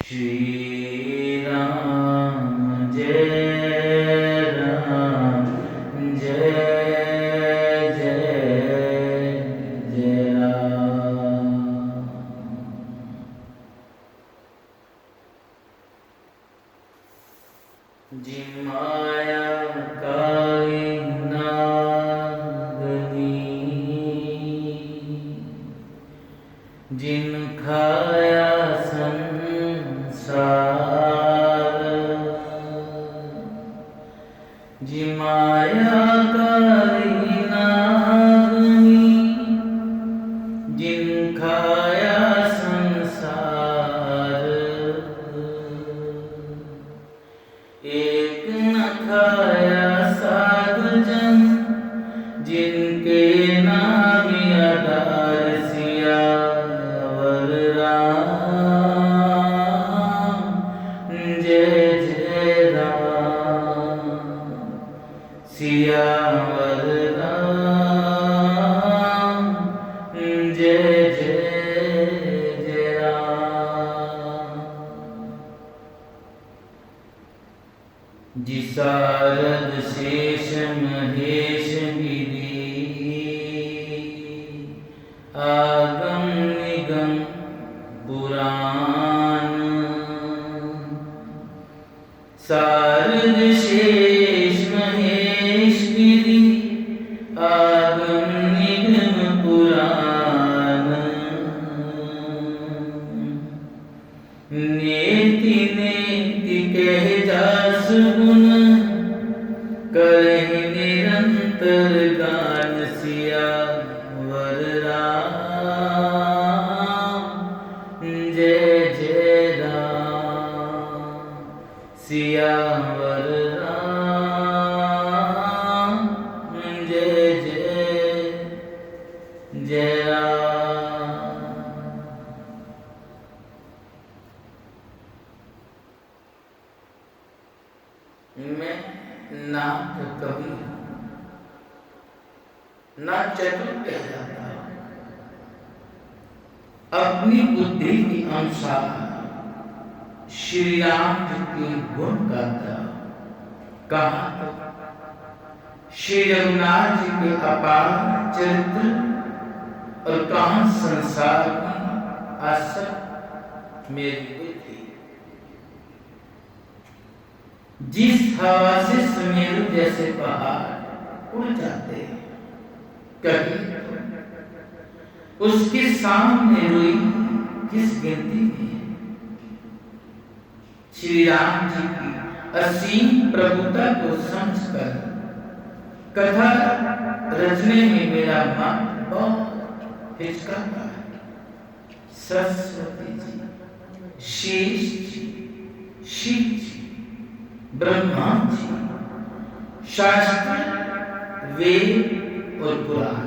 श्री राम जय राम जय जय जय राम। जिन माया काली नागनी, जिन खाया जी माया काली नागनी, जिन खाया संसार, एक न खाया साधु जन, जिनके नाम आधार सियावर राम जय जय राम, सियावर राम जय जय जय राम। जी शारद शेष महेश गिरी, आगम निगम पुराण, शारद शेष महेश गिरी, आगम निगम पुराण, नेति नेति कह जास गुण, करहि निरंतर गान सियावर राम जय जय राम, सियावर राम जय जय जय राम। मैं नाथ कवि ना चतुर कहलाता, अपनी बुद्धि के अनुसार श्री राम जी के गुण गाता। कहा श्री रघुनाथ जी के अपार चरित्र और कहा संसार में आसक्त मेरी बुद्धि, जिस हवा से सुमेरु जैसे पहाड़ उड़ जाते हैं, कभी उसके सामने रोई किस गिनती में। श्री राम जी की असीम प्रभुता को समझकर कथा रचने में मेरा मन बहुत हिचकाता है। सरस्वती जी, शेष जी, शिव जी, ब्रह्मा जी, शास्त्र वेद और पुराण,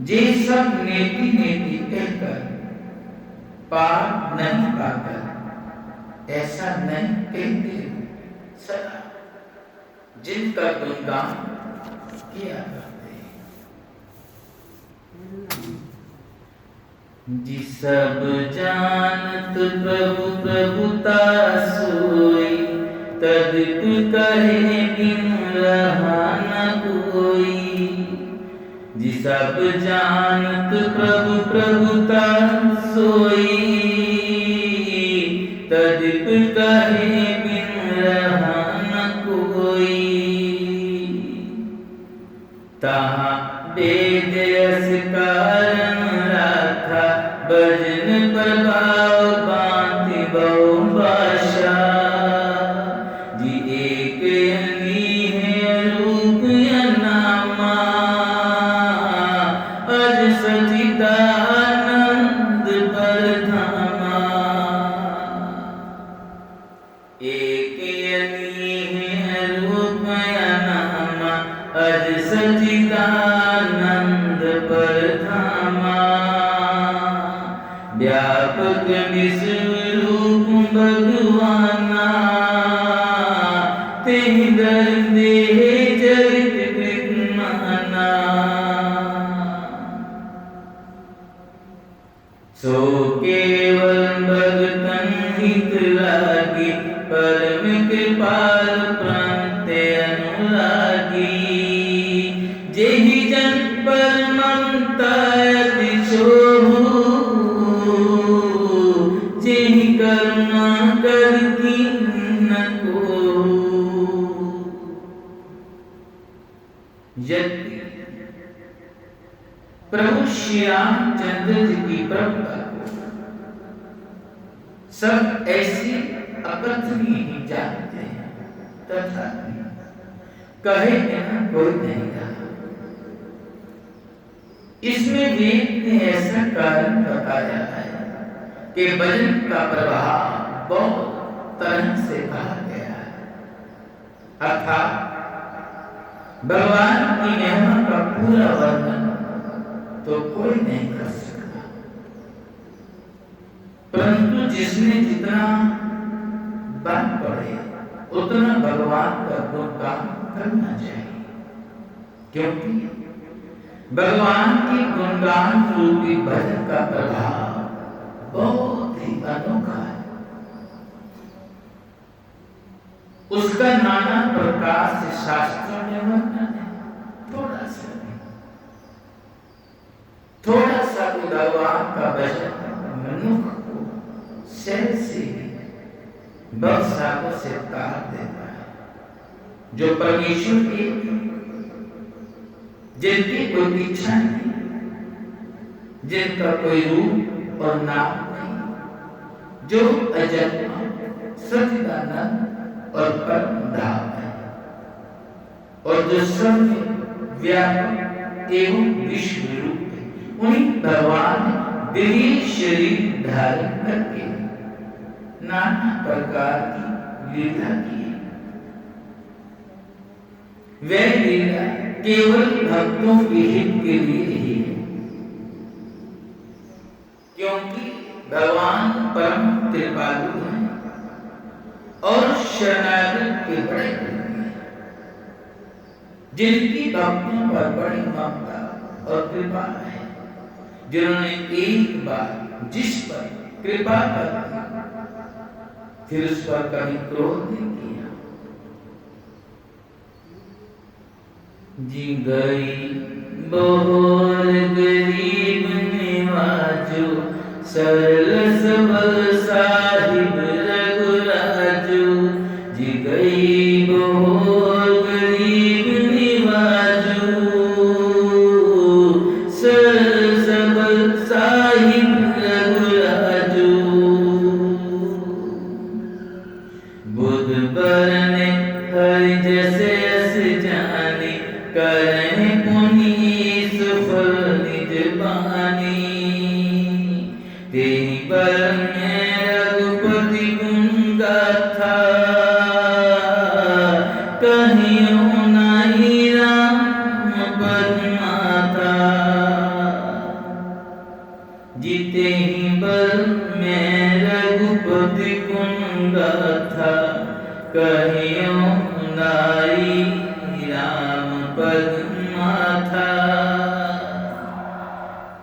ये सब नेति नेति कहकर पार नहीं पाकर ऐसा नहीं कहते, सदा जिनका गुणगान किया करते। जी सब जानत प्रभु प्रभुता सोई, तद्विप कहे बिन रहा न कोई। जी सब जानत प्रभु प्रभुता सोई, तद्विप कहे बिन रहा न कोई। तहाँ वेद यस कारण राखा, भजन प्रभाव भांति बहु भाषा। जी एक अनी है रूप अनामा, अज सच्चिदानंद परधामा। एक अनी है रूप अनामा, अज सच्चिदानंद परधामा। व्यापक विश्वरूप भगवाना, तेहि दर देह चरित कृतमाना। सो केवल भगतन हित लागी, परम कृपाल प्राण ते अनुरागी। जेहि जन पर ममता अति छोहु, जेहि करुणा कर कीन कोहु। यदि प्रभु श्री रामचंद्र जी की प्रभुता सब ऐसी अकथनीय ही जानते हैं, तथा कहे बिना कोई नहीं रहा। इसमें वेद ने ऐसा कारण बताया है कि भजन का प्रभाव बहुत तरह से कहा गया है, अर्थात भगवान की महिमा का पूरा वर्णन तो कोई नहीं कर सकता, परंतु जिसने जितना बात पढ़े उतना भगवान का गुणगान करना चाहिए, क्योंकि भगवान की गुणगान रूपी भजन का प्रभाव बहुत ही अनोखा है। उसका नाना प्रकार से शास्त्रों में वर्णन है। थोड़ा सा भी भगवान का भजन मनुष्य को शहर से बरसातों से तार देता है। जो परमेश्वर की जिनकी कोई इच्छा नहीं, जिनका कोई रूप और नाम नहीं, जो अजन्मा सच्चिदानंद और परम धाम है, और जो सर्व व्यापक एवं विश्व रूप है, उन्हीं भगवान दिव्य शरीर धारण करके नाना प्रकार की लीला की। वह लीला केवल भक्तों के हित के लिए ही है, क्योंकि भगवान परम कृपालु हैं और शरणागत के बड़े प्रेमी हैं, जिनकी भक्तों पर बड़ी ममता और कृपा है, जिन्होंने एक बार जिस पर कृपा कर फिर उस पर कभी क्रोध नहीं किया। जी गई बोल गरीब निवाजो, सरल सबल साहिब रघुराजो। जी गई बोल गरीब निवाजो, सरल सबल साहिब रघुराजो। बुध बरने हरि जैसे अस जाने, करें पुनीत सफल निज बानी। तेहि बल में रघुपति गुण गाथा, कहियो नाहि राम पद माथा। जीते ही बल में रघुपति गुण गाथा, कहियो नाहि राम पद माथा।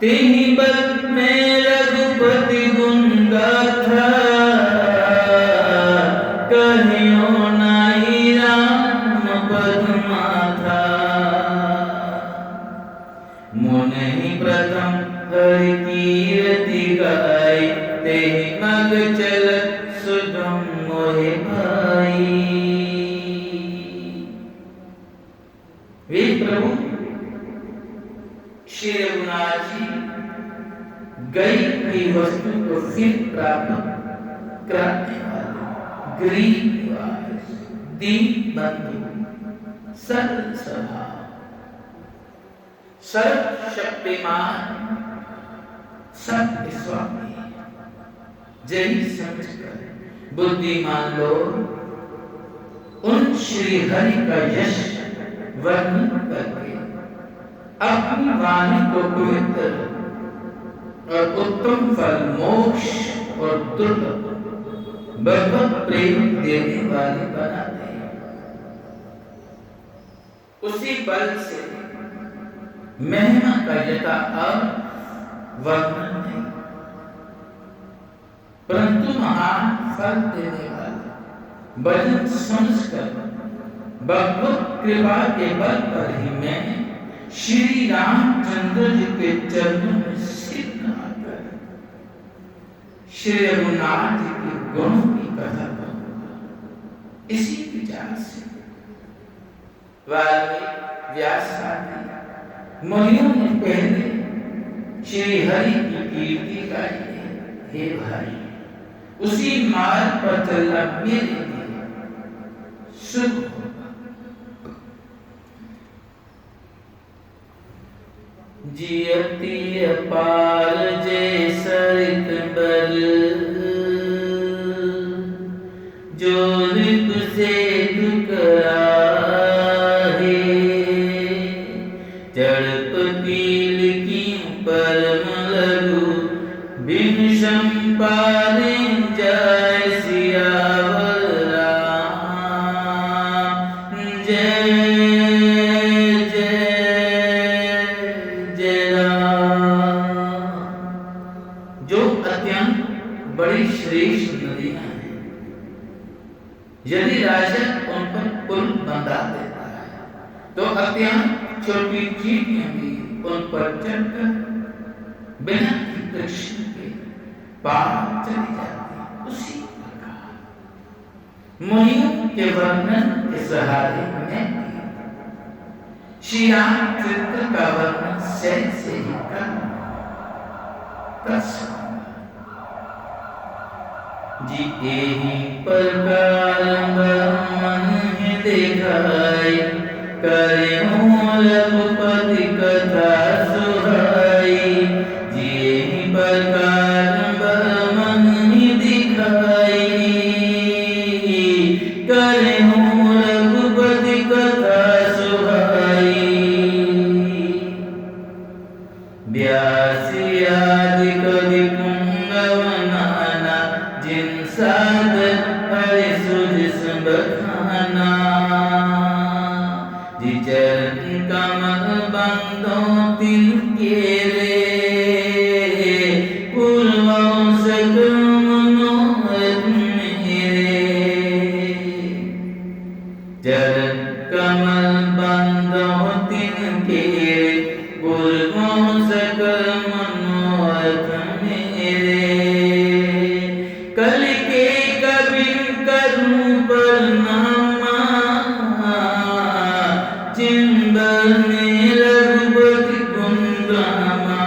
तेहि बल में रघुपति गुण गाथा, कहियो नाहि राम पद माथा। मुनि प्रथम हरि कीरति गाय, तेहि मग चलत सुगम मोहि भाई। वे प्रभु श्री रघुनाथ जी गई हुई वस्तु को फिर प्राप्त कराने वाले गरीब निवास, दीन बंधु, सरल स्वभाव, सर्वशक्तिमान, सत्य स्वामी, जय समझकर बुद्धिमान लोग उन श्री हरि का यश वर्णन करके अपनी वाणी को पवित्र और उत्तम फल मोक्ष और दुर्लभ भगवत प्रेम देने वाले बनाते हैं। उसी बल से महिमा का यथा और वर्णन नहीं, परंतु महान फल देने वाला भजन समझकर भगवत कृपा के बल पर ही मैं श्री रामचंद्र जी के चरणों में सिर नमाकर श्री रघुनाथ जी के गुणों की कथा करूंगा। इसी विचार से वाल्मीकि व्यास आदि मुनियों ने पहले श्री हरि की कीर्ति गाई है। हे भाई, उसी मार्ग पर चलना मेरे लिए शुभ होगा। जियति अपार जय सरित बल, जो ऋतु से दुकराहे, जड़ पील की परम लघु बिन संपारे जय सियावर राम। जय बड़ी श्रेष्ठ नदियां हैं। यदि राजा उन पर पुल बंधा देता है तो अत्यंत छोटी चीटियां भी उन पर चढ़कर बिना कृष्ण के पार चली जाती। उसी प्रकार मुनियों के वर्णन के सहारे में श्री रामचंद्र का वर्णन सहज से ही कर सकता। जी एहि प्रकार मन दिखाई, करेहु रघुपति कथा सुहाई। जी एहि प्रकार मन दिखाई, करेहु रघुपति कथा सुहाई। व्यास आदि कवि पुंगव नाना, जिन सादर हरि सुजिस बखाना। जी चरण कमल बंदो तिनके रे, पूर्वों सकल मनोरथ मेरे। चरण कमल बंदो तिनके रे, पूर्वों सकल मनोरथ मेरे। कल के कवि करूं परनामा, चिंबल में रघुपति गुंगामा।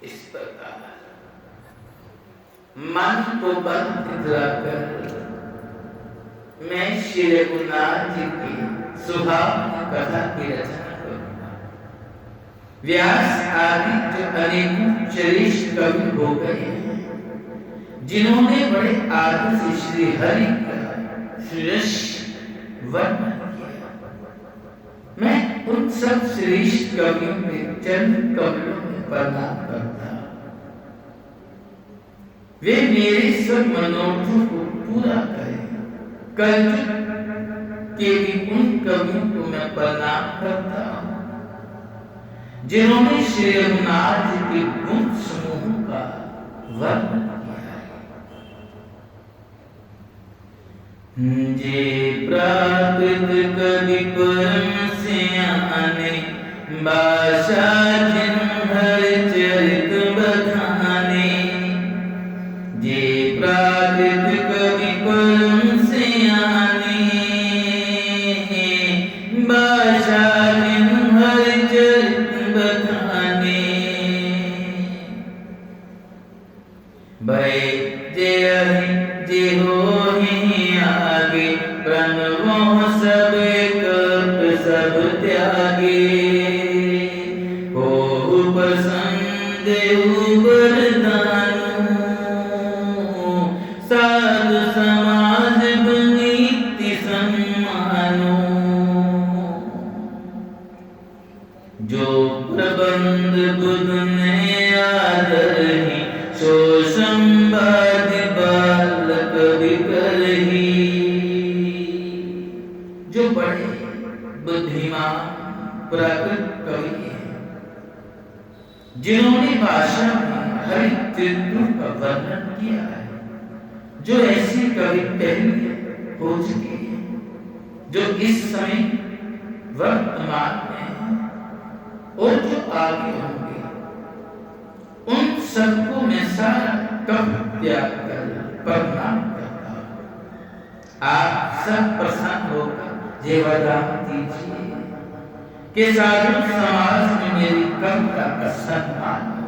इस प्रकार मन को बंद रखकर मैं श्री रघुनाथ जी की सुहावनी कथा की रचना करूंगा। व्यास आदि जो अनेकों श्रेष्ठ कवि हो गए हैं, जिन्होंने बड़े आदर से श्री हरि का श्रेष्ठ वर्णन किया, मैं उन सब श्रेष्ठ कवियों के चरण कमलों में प्रणाम करता हूं। वे मेरे सब मनोरथों को पूरा करें। कलयुग के भी उन कवियों को मैं प्रणाम करता हूं जिन्होंने श्री रघुनाथ जी के गुण समूह का वर्णन किया है। जे प्राकृत कवि परम सियाने, भाषा जिन हर चरित बखाने। जे प्राकृत कवि परम सियाने, भाषा जिन हर चरित बखाने। भय जे होहि आगे, प्रणवों सब कप सब त्यागे। हो प्रसन्न देहु वरदानु, साधु समाज नीति सम्मानो। जो प्रबंध बुध ने आदरहि, सो संवाद बाल कवि करहि। जो बड़े बुद्धिमान प्राकृत कवि हैं, जिन्होंने भाषा में हरित त्रिपुर का वर्णन किया है, जो ऐसे कवि पहले हो चुके हैं, जो इस समय वर्तमान में और जो आगे होंगे, उन सबको मैं सारा कब त्याग कर प्रणाम करता हूं। आप सब प्रसन्न होकर जय वरदान दीजिए कि साधु समाज में मेरी कविता का सम्मान हो,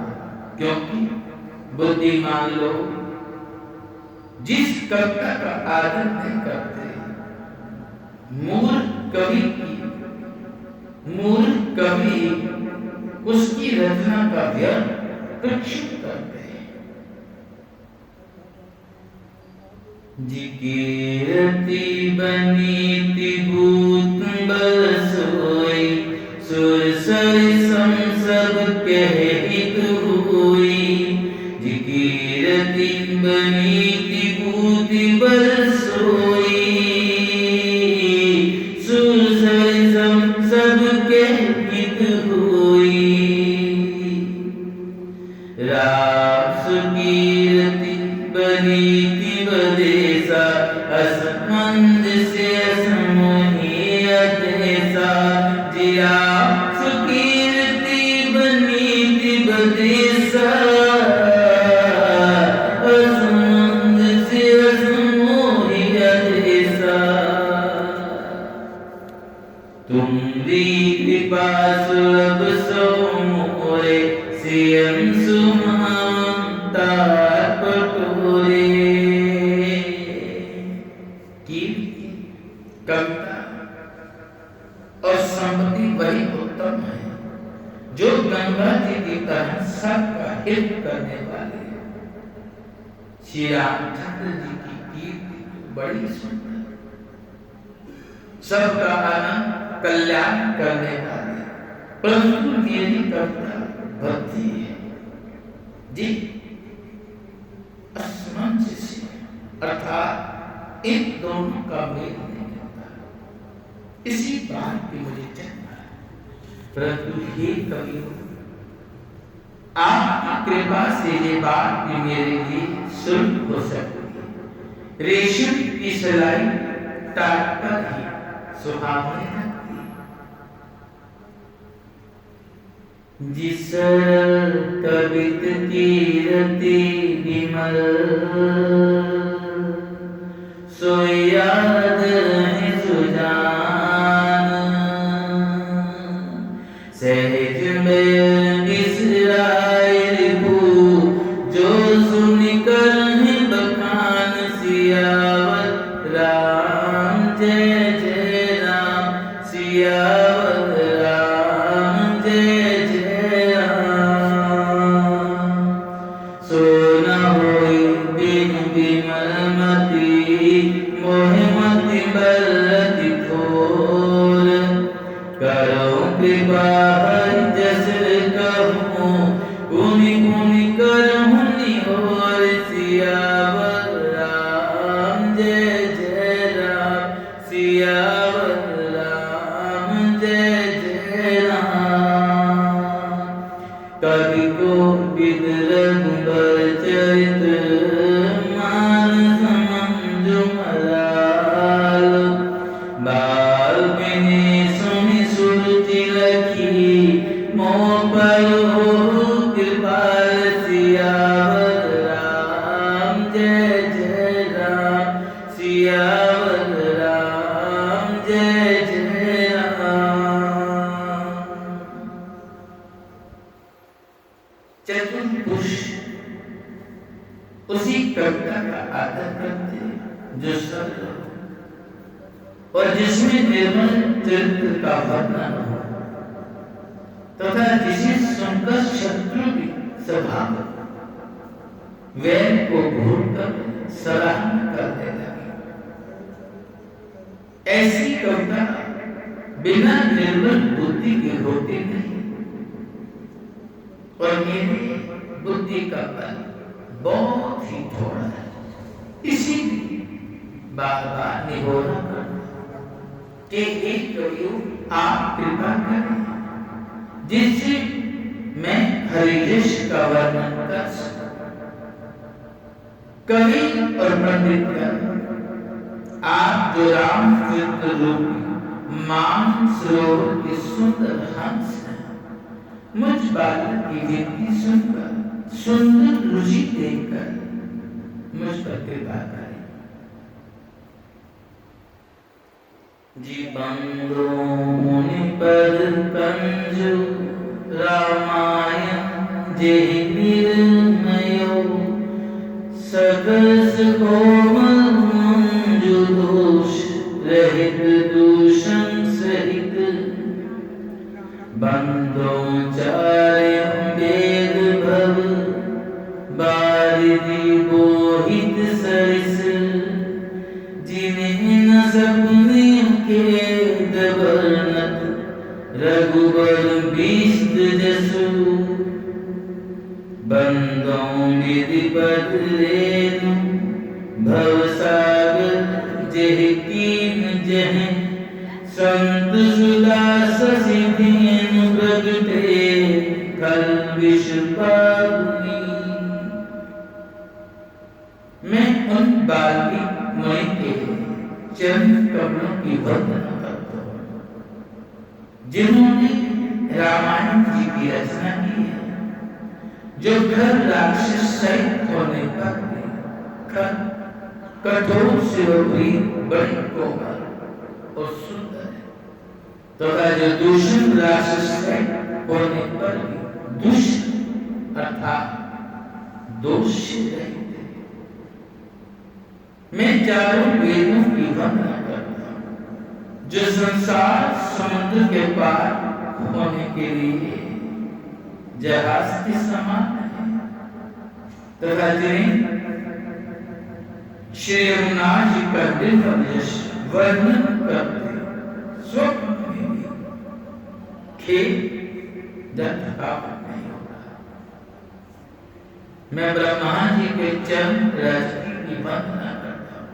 क्योंकि बुद्धिमान लोग जिस कविता का आदर नहीं करते, मूर्ख कवि उसकी रचना का व्यर्थ प्रक्षिप्त करते हैं। जिकीरती बनीति भूत बरसोई, सुर सरि सम सब कहहित हुई। जिकीरती बनीति भूत बरसोई, सुर सरि सम सब कहहित हुई। रास कीरति बनीति बदेसा, असमंद से असमोही अदेसा। जिया सुकीर्ति बनीति बदेसा, असमंद से असमोही अदेसा। तुम्हारी कृपा सुलभ सो मोरे, सियम सुमंता पटोरे। कविता और संपत्ति वही उत्तम है जो गंगा जी की तरह सबका हित करने वाले हैं। श्री रामचंद्र जी की कीर्ति बड़ी सुंदर, सबका आनंद कल्याण करने वाले, परंतु मेरी कविता भक्ति है जी, असमंजस्य अर्थात इन दोनों का मेल नहीं होता। इसी बात की मुझे चिंता है, परंतु हे कवियों, आपकी कृपा से ये बात भी मेरे लिए सुलभ हो सकती। रेशम की सिलाई काटकर ही सुहावनी लगती। जिस कवित कीरति विमल, सो याद रहे सुजान। सहज में बिसराए रिपु, जो सुनकर है बखान। सियावत राम जय जय राम, सियावत राम जय जय राम। सोना होई बिन बिमल मति, मोहि मति बलति थोर। करो कृपा हरि जस कहूँ, गुनि गुनि करहूँ निहोर। सियावत राम जय जय राम, सियावत राम जय जय राम। कवि को विद रघुबर चरित, मानस मंजु मलाल। बाल बिने सुनि सुरुचि लखी, मोह पर हो कृपाल। सियावत राम जय जय राम, सियावत राम जय जय राम। चतुर्भुज उसी कविता का आदर करते हैं जो सरल हो और जिसमें निर्मल चरित्र का वर्णन हो, तथा जिसे सुनकर शत्रु भी स्वभाव वैर को भूलकर सराहना करने लगे। ऐसी कविता बिना निर्मल बुद्धि के होती नहीं, और मेरी बुद्धि का बल बहुत ही थोड़ा है। इसीलिए बार बार निहोरा करना कि एक कवियों आप कृपा करें, जिससे मैं हरियश का वर्णन कर सकता। कवि और पंडित आप जो राम चित्र रूपी मान सरोवर के सुंदर हंस हैं, मुझ बालक की गिनती सुनकर सुंदर रुचि देखकर मुझ पर कृपा करें। जी बंदो मुनि पद कंजु रामायण जेहि निर्मयो सकस कोमल मंजु दोष रहित दूषण सहित बंदो चार्य वेद भव बारिधि बोहित सरिस जिन्हें न सपने के दबरनत रघुबर बीस्त जसु बंदों विधि पद रेनु भवसागर जेहि कीन जह संत सुदा ससिधेनु प्रगटे कल विष पावनी। मैं उन बाल्मी मुनि के चरण कमलों की वंदना करता हूँ जिन्होंने रामायण जी की रचना की है, जो घर राक्षस सहित होने पर कठोर शिवपुरी बड़ी कोमल और सुंदर है, तथा जो दूषण राक्षस सहित होने पर भी दुष्ट अर्थात दोष रहित। मैं चारों वेदों की वंदना करता हूँ जो संसार समुद्र के पार होने के लिए जहाज के समान है, तथा जिन्हें श्री रघुनाथ जी का दिव्य यश वर्णन करते स्वप्न में भी खेल थकावट नहीं होता। मैं ब्रह्मा जी के चरण रजनी की वंदना करता हूँ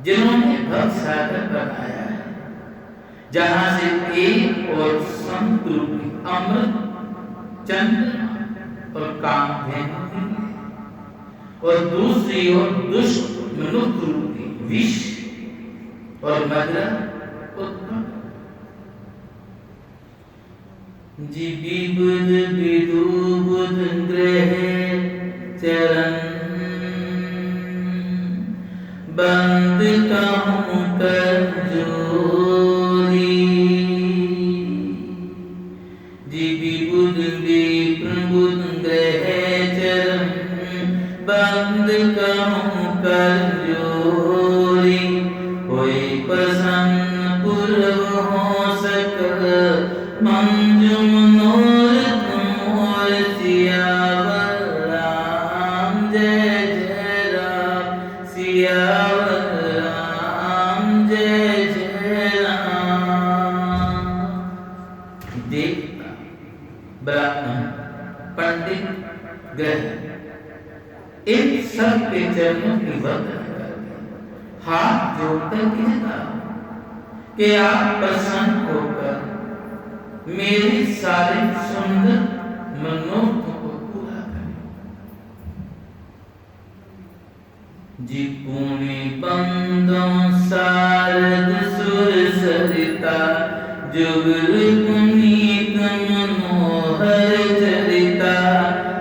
जिन्होंने भक्त सागर बनाया है, जहां से एक और संतृप्ति अमृत चंद्र और कामधेनु और दूसरी ओर दुष्ट मनुष्य रूपी विष और मदरा उत्पन्न। जी विबुध विदुबुध ग्रह चरण बंद कहूँ कर जोरी। जी विबुध विप्रबुध ग्रह चरण बंद कहूँ कर जोरी। कोई प्रसन्न पूर्व हो सकल मंजु मनोरथ मोर सियावर राम जय जय राम सियावर राम जय जय राम। देवता ब्राह्मण पंडित ग्रह इन सब के चरणों की वंदना करके हाथ जोड़कर कहता कि आप प्रसन्न होकर मेरे सारे सुंदर मनोरथ को पूरा करें। जी पुनि बंदों शारद सुर सरिता जुगल पुनीत मनोहर चरिता।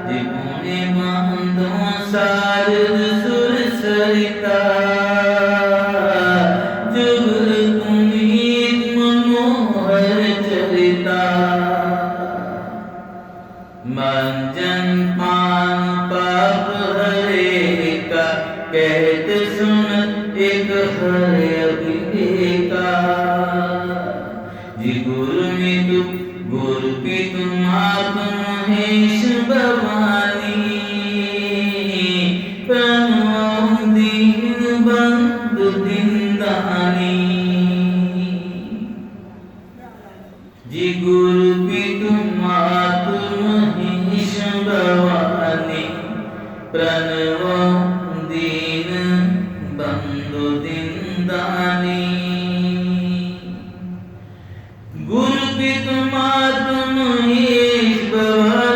जी पुनि बंदों शारद सुर सरिता जुगल पुनीत मनोहर चरिता। मंजन पान पाप हरे का कहत सुन एक हरे अभिलेखा। जी गुरु मितु गुरु पितु मातु महेश भवानी। प्रणव दीन बंधु दीनदानी। जी गुरु पितु मातु महेश भवानी। प्रणव दीन बंधु दीनदानी। गुरु पितु मातु महेश भवानी।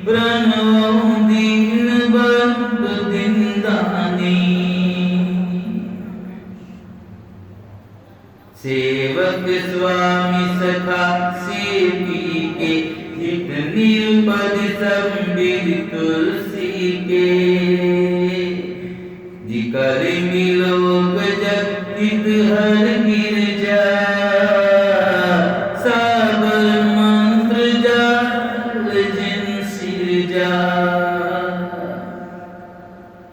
प्रणव दीन बंधु दिन दानी। सेवक स्वामी सखा सेवी के हित निरुपद संबित तुलसी के। जिकर मिलोक जग हित हर गिरजा साबर मंत्र जाल जिन सिरजा।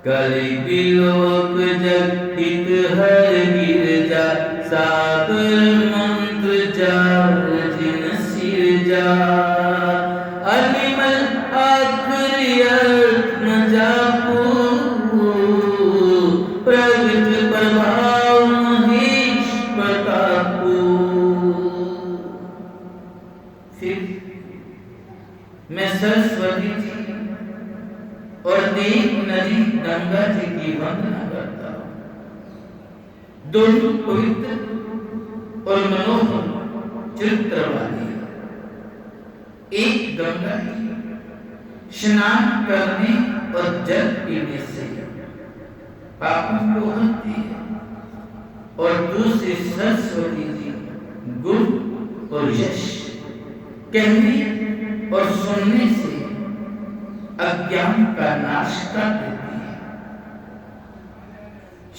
कलि बिलोक जग हित हर गिरजा सागर मंत्र जाल जिन सिरजा। अलिमल आखिरी अर्थ न जापू प्रगट प्रभाव महेश प्रतापू। फिर मैं सरस्वती जी और देव नदी गंगा जी की वंदना करता हूँ। दोनों पवित्र और मनोहर चरित्र वाली एक गंगा जी स्नान करने और जल पीने से पापों को हरती है और दूसरी सरस्वती जी गुण और यश कहने और सुनने से अज्ञान का नाश कर देती है।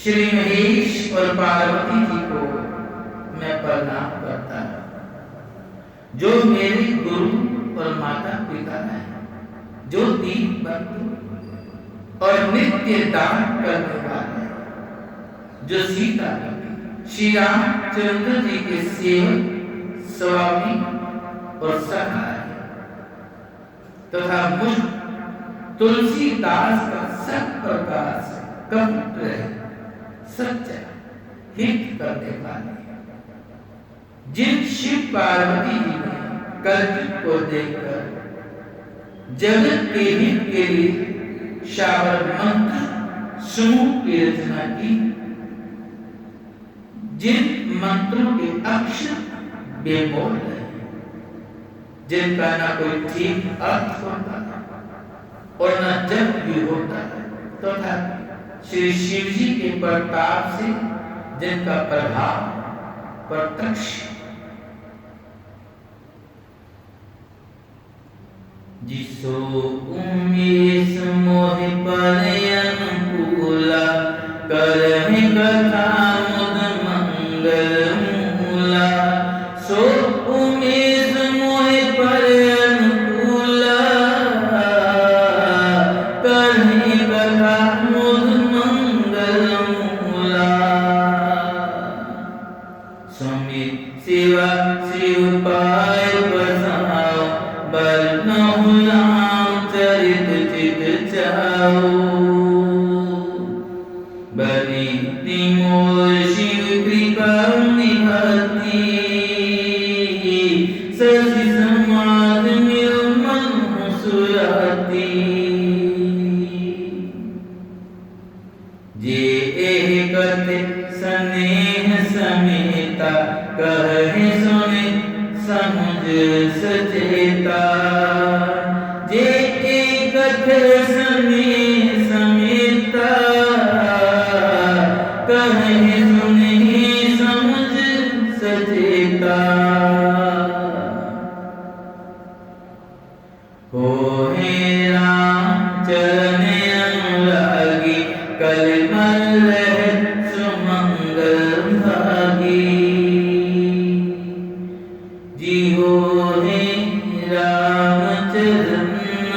श्री महेश और पार्वती जी को मैं प्रणाम करता हूँ, जो मेरे गुरु और माता पिता हैं, जो दीन बंधु और नित्य दान करने वाले, जो सीता श्री रामचंद्र जी के सेवक स्वामी और सखा तथा मुझ तुलसीदास का सब प्रकार से कपट सच्चा हित करने वाले, जिन शिव पार्वती जी ने कलयुग को देखकर जगत के हित के लिए शावर मंत्र समूह की रचना की, जिन मंत्रों के अक्षर बेमोल है, जिनका ना कोई ठीक अर्थ होता और न जप भी होता है, तथा श्री शिव जी के प्रताप से जिनका प्रभाव प्रत्यक्ष जिसो उमेश मोह पर अनुकूला करहि कथा मुद मंगल मूला। सो उमेश मोह पर अनुकूला करहि कथा मुद मंगल मूला। सुमित सेवा शिव पाय बसाओ बरनहु राम चरित चित चाओ। बनी तिमोर शिव कृपा निहती शशि समाज मिल मन सुराती। जे एह कथे स्नेह समेता कहे सुने समुझ सचेता। जे एक कथे स्नेह समेता कहे सुने समुझ सचेता। होए राम चरण अनुरागी कलिमल रहत सुमंगल भागी। जी होए राम चरण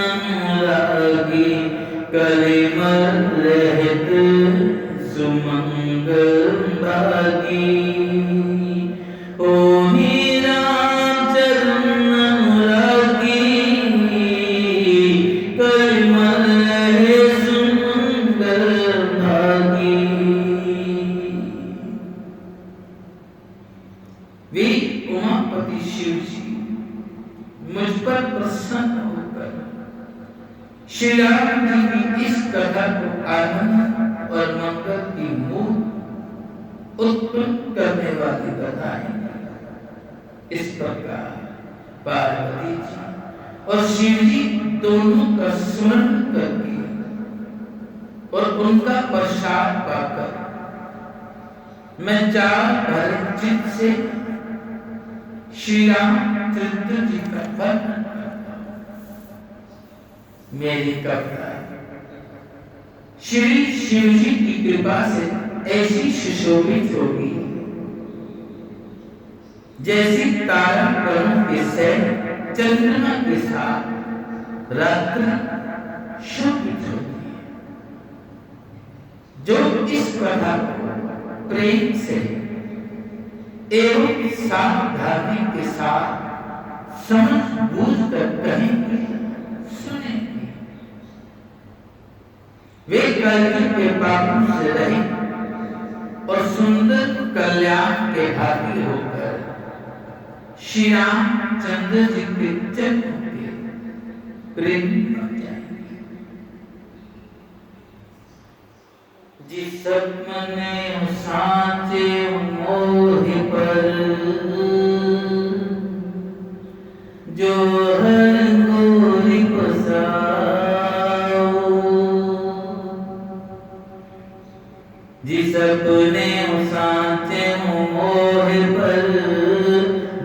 अनुरागी कलिमल रहत सुमंगल भागी। होए राम चरण अनुरागी कलिमल रहत सुमंगल भागी। वे उमापति शिव जी मुझ पर प्रसन्न होकर श्री राम जी की इस कथा को आनंद और मंगल की मूल उत्पन्न करने वाली बताएं। इस प्रकार पार्वती जी और शिव जी दोनों का स्मरण करके और उनका प्रसाद पाकर मैं चार भर चित्त से श्री रामचंद्र जी का वर्णन करता हूं। मेरी कविता श्री शिव जी की कृपा से ऐसी सुशोभित होगी जैसी तारा कणों के सैन चंद्रमा के साथ रात्रि शोभित होती है। जो इस कथा को प्रेम से एवं सावधानी के साथ समझ बूझ कर कहेंगे, सुनेंगे, वे कलयुग के पापों से रहित और सुंदर कल्याण के भागी होकर श्री रामचंद्र जी के जन्म के प्रेम बन जाएंगे। जिस सपने साचे मोह पर जो हर गोरी बसाओ, जिस सपने साचे मोह पर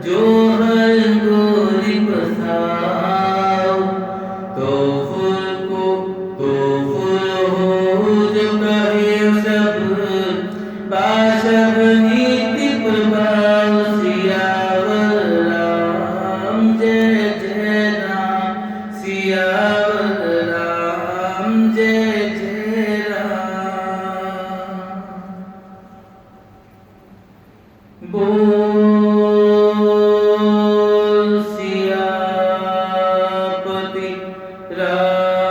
जो हर गोरी बसाओ, तो फूल को तो फूल हो जो कहे सब पाशव नीति प्रभाव। सियावर राम जय जय राम, सियावर राम जय जय राम। बोल सियापति राम